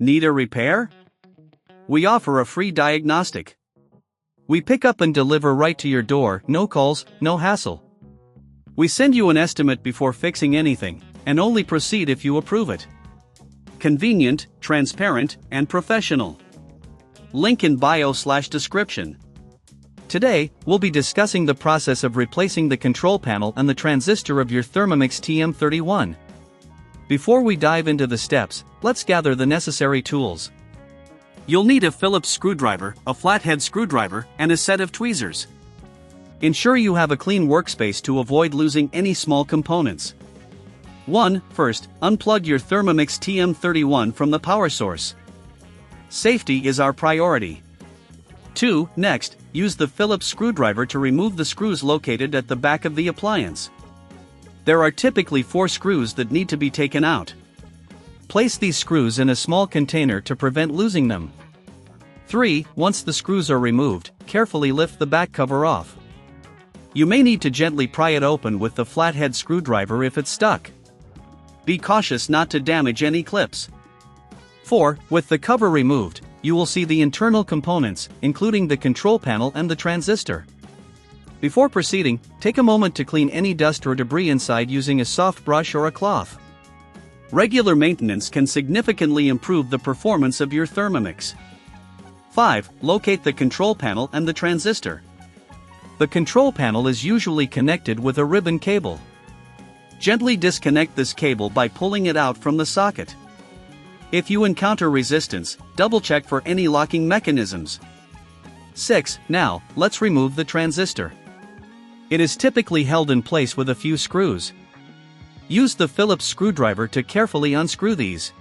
Need a repair? We offer a free diagnostic. We pick up and deliver right to your door, no calls, no hassle. We send you an estimate before fixing anything, and only proceed if you approve it. Convenient, transparent, and professional. Link in bio/description. Today, we'll be discussing the process of replacing the control panel and the transistor of your Thermomix TM31. Before we dive into the steps, let's gather the necessary tools. You'll need a Phillips screwdriver, a flathead screwdriver, and a set of tweezers. Ensure you have a clean workspace to avoid losing any small components. 1. First, unplug your Thermomix TM31 from the power source. Safety is our priority. 2. Next, use the Phillips screwdriver to remove the screws located at the back of the appliance. There are typically 4 screws that need to be taken out. Place these screws in a small container to prevent losing them. 3. Once the screws are removed, carefully lift the back cover off. You may need to gently pry it open with the flathead screwdriver if it's stuck. Be cautious not to damage any clips. 4. With the cover removed, you will see the internal components, including the control panel and the transistor. Before proceeding, take a moment to clean any dust or debris inside using a soft brush or a cloth. Regular maintenance can significantly improve the performance of your Thermomix. 5. Locate the control panel and the transistor. The control panel is usually connected with a ribbon cable. Gently disconnect this cable by pulling it out from the socket. If you encounter resistance, double-check for any locking mechanisms. 6. Now, let's remove the transistor. It is typically held in place with a few screws. Use the Phillips screwdriver to carefully unscrew these.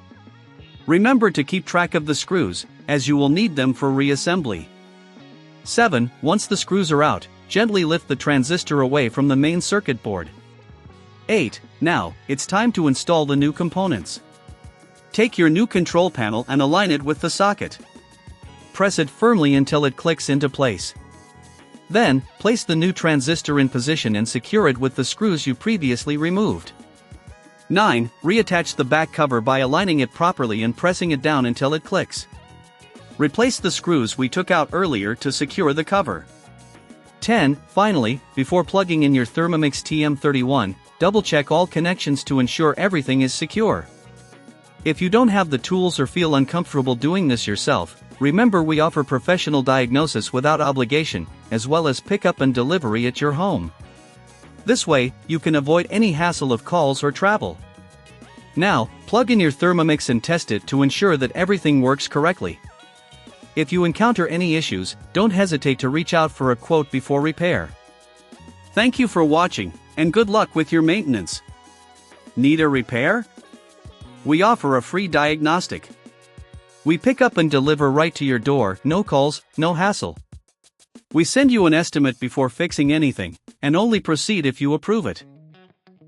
Remember to keep track of the screws, as you will need them for reassembly. 7. Once the screws are out, gently lift the transistor away from the main circuit board. 8. Now, it's time to install the new components. Take your new control panel and align it with the socket. Press it firmly until it clicks into place. Then, place the new transistor in position and secure it with the screws you previously removed. 9. Reattach the back cover by aligning it properly and pressing it down until it clicks. Replace the screws we took out earlier to secure the cover. 10. Finally, before plugging in your Thermomix TM31, double-check all connections to ensure everything is secure. If you don't have the tools or feel uncomfortable doing this yourself, remember we offer professional diagnosis without obligation, as well as pickup and delivery at your home. This way, you can avoid any hassle of calls or travel. Now, plug in your Thermomix and test it to ensure that everything works correctly. If you encounter any issues, don't hesitate to reach out for a quote before repair. Thank you for watching, and good luck with your maintenance. Need a repair? We offer a free diagnostic. We pick up and deliver right to your door, no calls, no hassle. We send you an estimate before fixing anything, and only proceed if you approve it.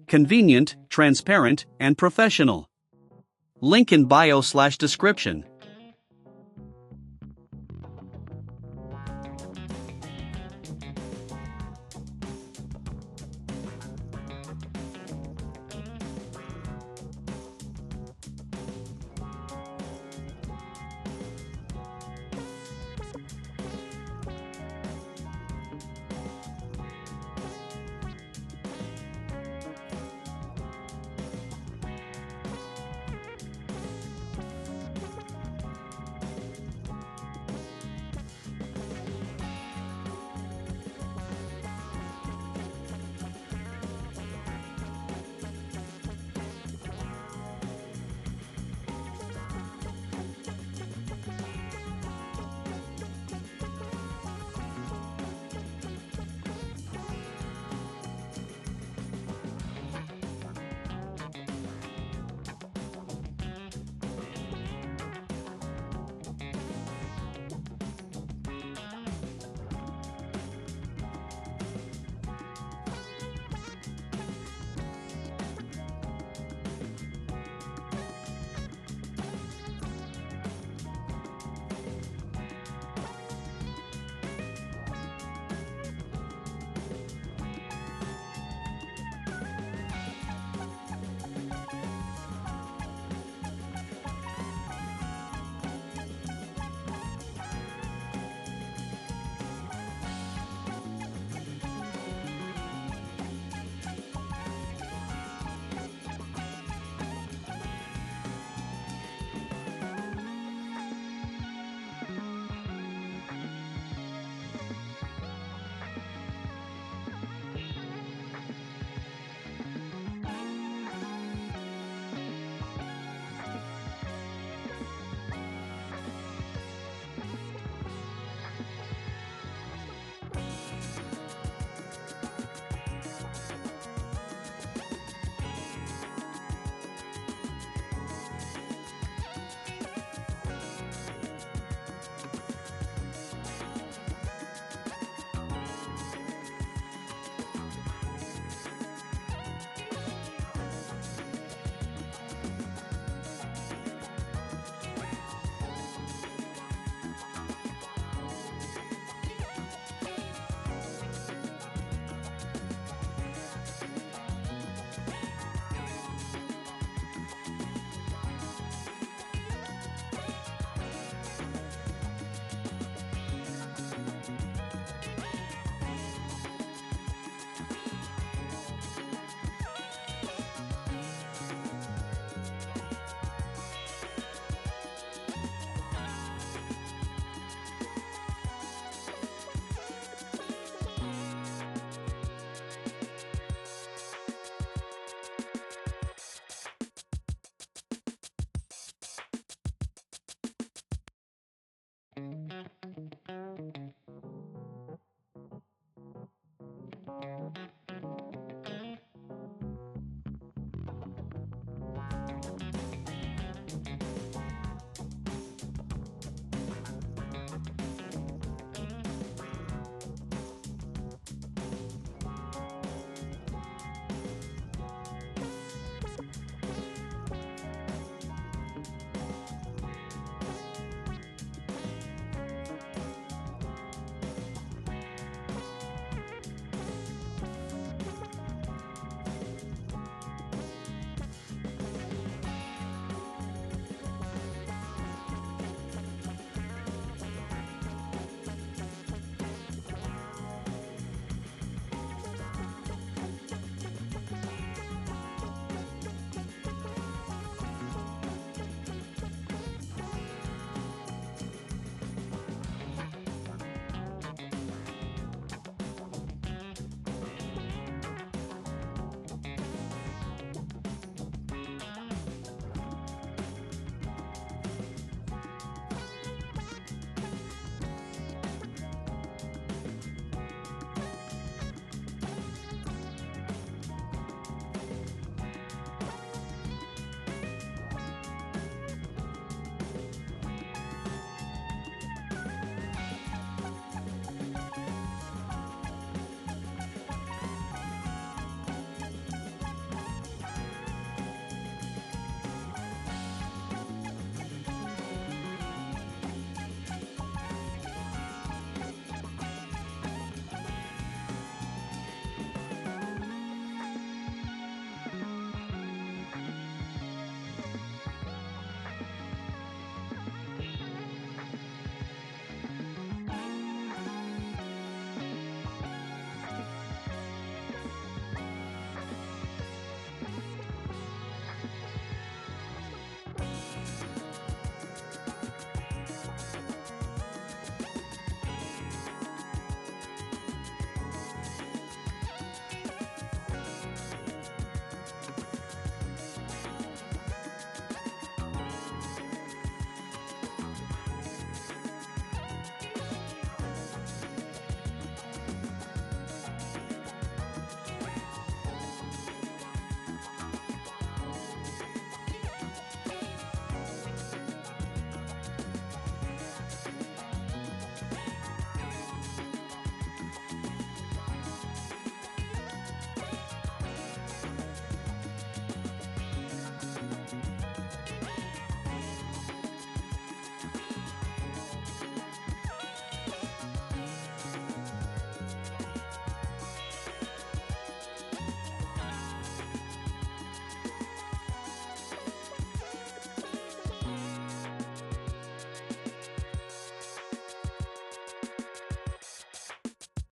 Convenient, transparent, and professional. Link in bio/description.